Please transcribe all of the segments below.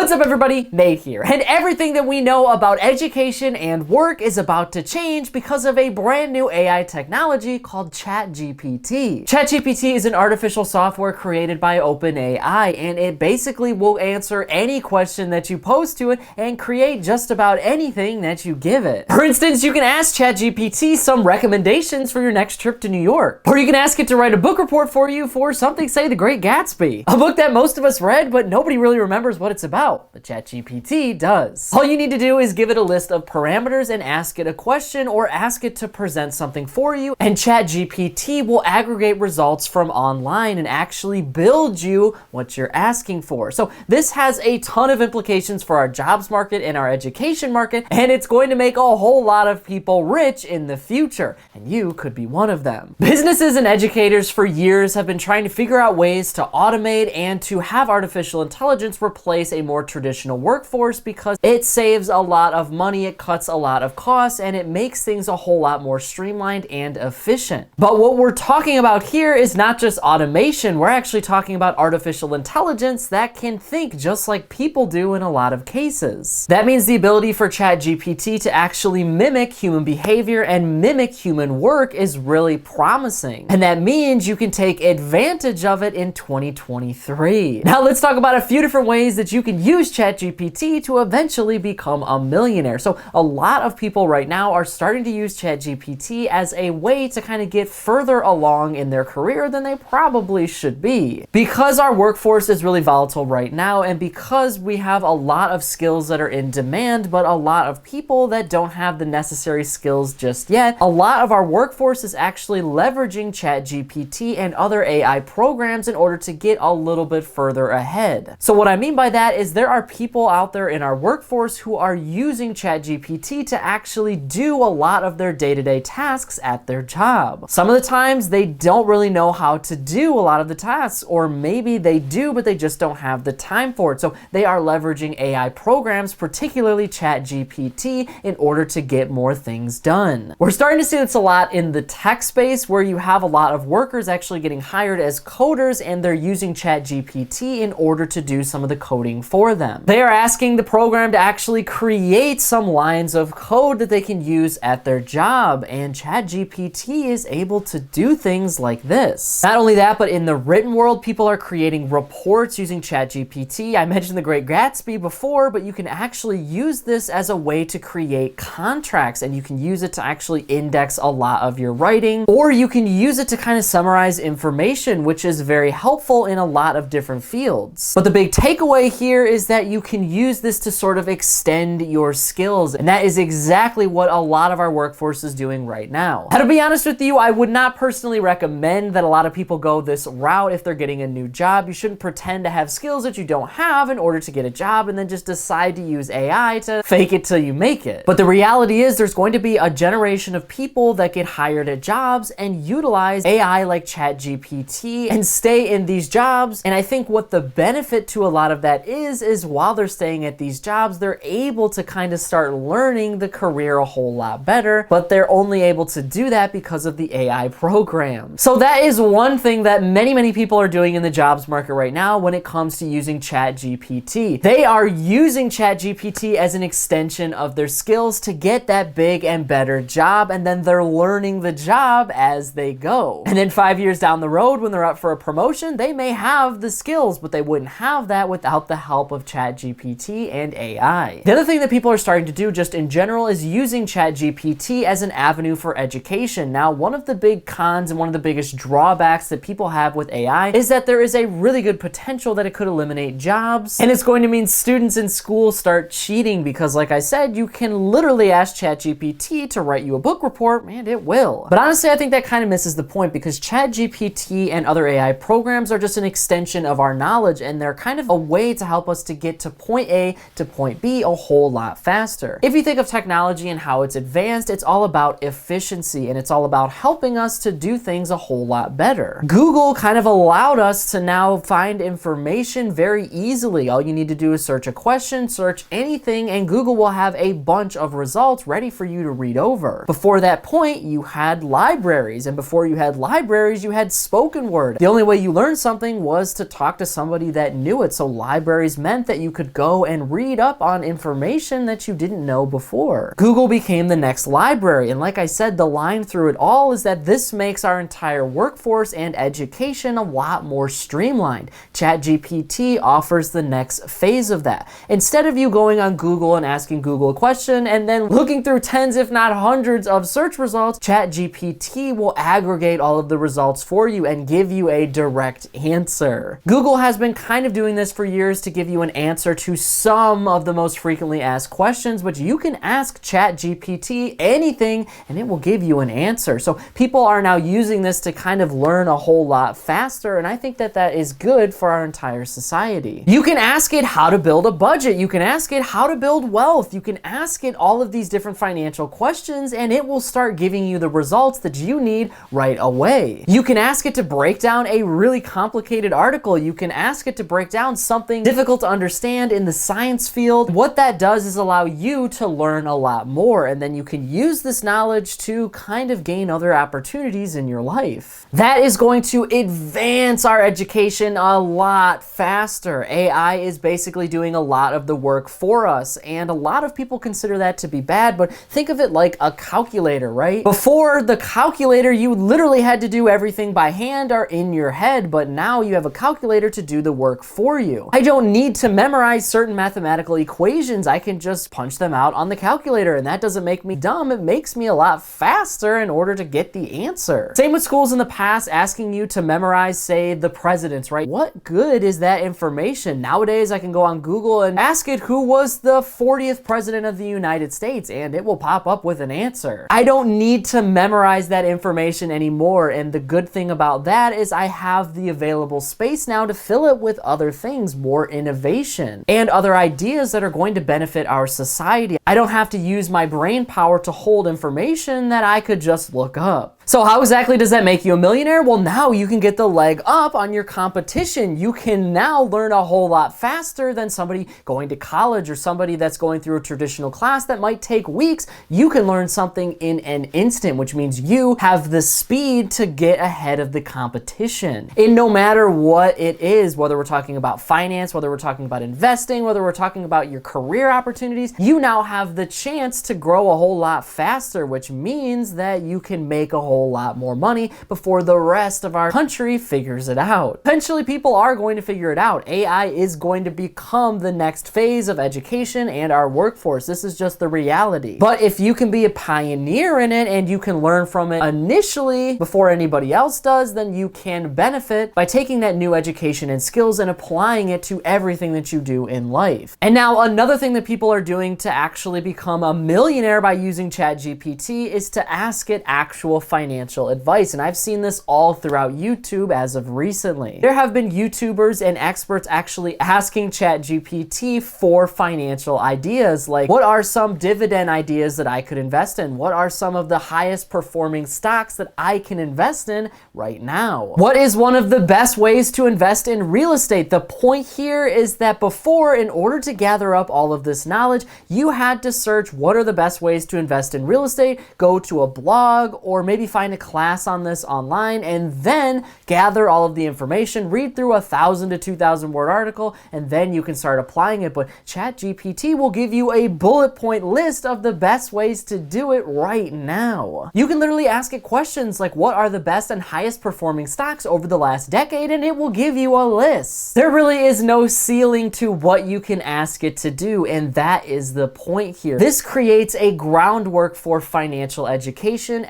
What's up everybody, Nate here, and everything that we know about education and work is about to change because of a brand new AI technology called ChatGPT. ChatGPT is an artificial software created by OpenAI, and it basically will answer any question that you pose to it and create just about anything that you give it. For instance, you can ask ChatGPT some recommendations for your next trip to New York, or you can ask it to write a book report for you for something, say, The Great Gatsby, a book that most of us read, but nobody really remembers what it's about. But ChatGPT does. All you need to do is give it a list of parameters and ask it a question or ask it to present something for you, and ChatGPT will aggregate results from online and actually build you what you're asking for. So this has a ton of implications for our jobs market and our education market, and it's going to make a whole lot of people rich in the future, and you could be one of them. Businesses and educators for years have been trying to figure out ways to automate and to have artificial intelligence replace a more traditional workforce because it saves a lot of money, it cuts a lot of costs, and it makes things a whole lot more streamlined and efficient. But what we're talking about here is not just automation, we're actually talking about artificial intelligence that can think just like people do in a lot of cases. That means the ability for ChatGPT to actually mimic human behavior and mimic human work is really promising. And that means you can take advantage of it in 2023. Now let's talk about a few different ways that you can use ChatGPT to eventually become a millionaire. So a lot of people right now are starting to use ChatGPT as a way to kind of get further along in their career than they probably should be. Because our workforce is really volatile right now, and because we have a lot of skills that are in demand, but a lot of people that don't have the necessary skills just yet, a lot of our workforce is actually leveraging ChatGPT and other AI programs in order to get a little bit further ahead. So what I mean by that is there are people out there in our workforce who are using ChatGPT to actually do a lot of their day-to-day tasks at their job. Some of the times they don't really know how to do a lot of the tasks, or maybe they do, but they just don't have the time for it. So they are leveraging AI programs, particularly ChatGPT, in order to get more things done. We're starting to see this a lot in the tech space, where you have a lot of workers actually getting hired as coders, and they're using ChatGPT in order to do some of the coding for them. They are asking the program to actually create some lines of code that they can use at their job, and ChatGPT is able to do things like this. Not only that, but in the written world, people are creating reports using ChatGPT. I mentioned The Great Gatsby before, but you can actually use this as a way to create contracts, and you can use it to actually index a lot of your writing, or you can use it to kind of summarize information, which is very helpful in a lot of different fields. But the big takeaway here is that you can use this to sort of extend your skills, and that is exactly what a lot of our workforce is doing right now. Now, to be honest with you, I would not personally recommend that a lot of people go this route if they're getting a new job. You shouldn't pretend to have skills that you don't have in order to get a job and then just decide to use AI to fake it till you make it. But the reality is there's going to be a generation of people that get hired at jobs and utilize AI like ChatGPT and stay in these jobs. And I think what the benefit to a lot of that is while they're staying at these jobs, they're able to kind of start learning the career a whole lot better, but they're only able to do that because of the AI program. So that is one thing that many people are doing in the jobs market right now when it comes to using ChatGPT. They are using ChatGPT as an extension of their skills to get that big and better job, and then they're learning the job as they go. And then 5 years down the road, when they're up for a promotion, they may have the skills, but they wouldn't have that without the help of ChatGPT and AI. The other thing that people are starting to do just in general is using ChatGPT as an avenue for education. Now, one of the big cons and one of the biggest drawbacks that people have with AI is that there is a really good potential that it could eliminate jobs, and it's going to mean students in school start cheating because, like I said, you can literally ask ChatGPT to write you a book report and it will. But honestly, I think that kind of misses the point because ChatGPT and other AI programs are just an extension of our knowledge, and they're kind of a way to help us to get to point A to point B a whole lot faster. If you think of technology and how it's advanced, it's all about efficiency, and it's all about helping us to do things a whole lot better. Google kind of allowed us to now find information very easily. All you need to do is search a question, search anything, and Google will have a bunch of results ready for you to read over. Before that point, you had libraries, and before you had libraries, you had spoken word. The only way you learned something was to talk to somebody that knew it, so libraries meant meant that you could go and read up on information that you didn't know before. Google became the next library, and like I said, the line through it all is that this makes our entire workforce and education a lot more streamlined. ChatGPT offers the next phase of that. Instead of you going on Google and asking Google a question and then looking through tens if not hundreds of search results, ChatGPT will aggregate all of the results for you and give you a direct answer. Google has been kind of doing this for years to give you an answer to some of the most frequently asked questions, but you can ask ChatGPT anything and it will give you an answer. So people are now using this to kind of learn a whole lot faster, and I think that that is good for our entire society. You can ask it how to build a budget. You can ask it how to build wealth. You can ask it all of these different financial questions and it will start giving you the results that you need right away. You can ask it to break down a really complicated article. You can ask it to break down something difficult to understand in the science field. What that does is allow you to learn a lot more, and then you can use this knowledge to kind of gain other opportunities in your life. That is going to advance our education a lot faster. AI is basically doing a lot of the work for us, and a lot of people consider that to be bad, but think of it like a calculator, right? Before the calculator, you literally had to do everything by hand or in your head, but now you have a calculator to do the work for you. I don't need to memorize certain mathematical equations. I can just punch them out on the calculator, and that doesn't make me dumb. It makes me a lot faster in order to get the answer. Same with schools in the past asking you to memorize, say, the presidents, right? What good is that information? Nowadays, I can go on Google and ask it who was the 40th president of the United States, and it will pop up with an answer. I don't need to memorize that information anymore, and the good thing about that is I have the available space now to fill it with other things, more innovation, and other ideas that are going to benefit our society. I don't have to use my brain power to hold information that I could just look up. So how exactly does that make you a millionaire? Well, now you can get the leg up on your competition. You can now learn a whole lot faster than somebody going to college or somebody that's going through a traditional class that might take weeks. You can learn something in an instant, which means you have the speed to get ahead of the competition. And no matter what it is, whether we're talking about finance, whether we're talking about investing, whether we're talking about your career opportunities, you now have the chance to grow a whole lot faster, which means that you can make a whole lot more money before the rest of our country figures it out. Eventually, people are going to figure it out. AI is going to become the next phase of education and our workforce. This is just the reality. But if you can be a pioneer in it and you can learn from it initially before anybody else does, then you can benefit by taking that new education and skills and applying it to everything that you do in life. And now another thing that people are doing to actually become a millionaire by using ChatGPT is to ask it actual financial advice. And I've seen this all throughout YouTube as of recently. There have been YouTubers and experts actually asking ChatGPT for financial ideas, like what are some dividend ideas that I could invest in? What are some of the highest performing stocks that I can invest in right now? What is one of the best ways to invest in real estate? The point here is that before, in order to gather up all of this knowledge, you had to search what are the best ways to invest in real estate, go to a blog, or maybe find a class on this online, and then gather all of the information, read through 1,000 to 2,000 word article, and then you can start applying it. But ChatGPT will give you a bullet point list of the best ways to do it right now. You can literally ask it questions like what are the best and highest performing stocks over the last decade, and it will give you a list. There really is no ceiling to what you can ask it to do, and that is the point here. This creates a groundwork for financial education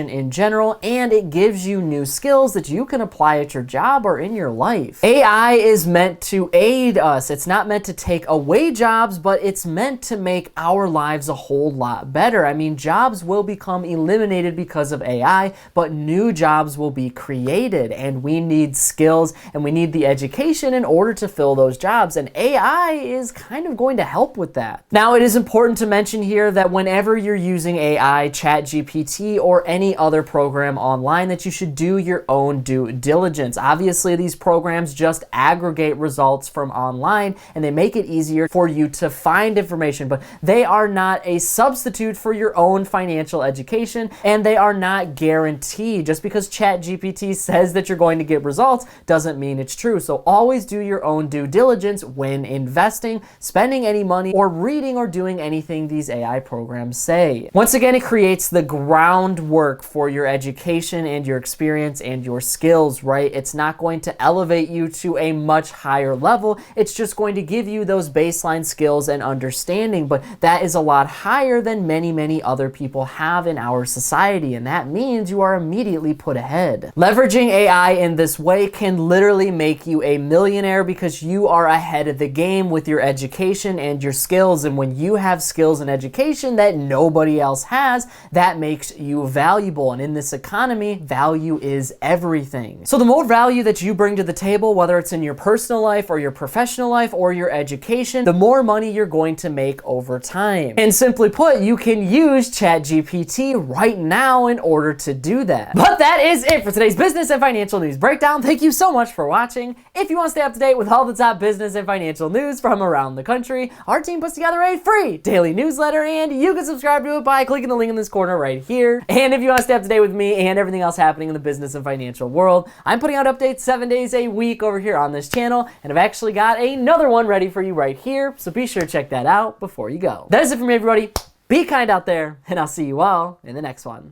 in general, and it gives you new skills that you can apply at your job or in your life. AI is meant to aid us. It's not meant to take away jobs, but it's meant to make our lives a whole lot better. I mean, jobs will become eliminated because of AI, but new jobs will be created, and we need skills and we need the education in order to fill those jobs, and AI is kind of going to help with that. Now, it is important to mention here that whenever you're using AI, ChatGPT, or any any other program online that you should do your own due diligence. Obviously, these programs just aggregate results from online and they make it easier for you to find information, but they are not a substitute for your own financial education, and they are not guaranteed. Just because ChatGPT says that you're going to get results doesn't mean it's true. So always do your own due diligence when investing, spending any money, or reading or doing anything these AI programs say. Once again, it creates the groundwork for your education and your experience and your skills, right? It's not going to elevate you to a much higher level. It's just going to give you those baseline skills and understanding, but that is a lot higher than many other people have in our society, and that means you are immediately put ahead. Leveraging AI in this way can literally make you a millionaire because you are ahead of the game with your education and your skills, and when you have skills and education that nobody else has, that makes you valuable, and in this economy, value is everything. So the more value that you bring to the table, whether it's in your personal life or your professional life or your education, the more money you're going to make over time. And simply put, you can use ChatGPT right now in order to do that. But that is it for today's business and financial news breakdown. Thank you so much for watching. If you want to stay up to date with all the top business and financial news from around the country, our team puts together a free daily newsletter, and you can subscribe to it by clicking the link in this corner right here. And if you want to stay up to date with me and everything else happening in the business and financial world, I'm putting out updates 7 days a week over here on this channel, and I've actually got another one ready for you right here, so be sure to check that out before you go. That is it for me, everybody. Be kind out there, and I'll see you all in the next one.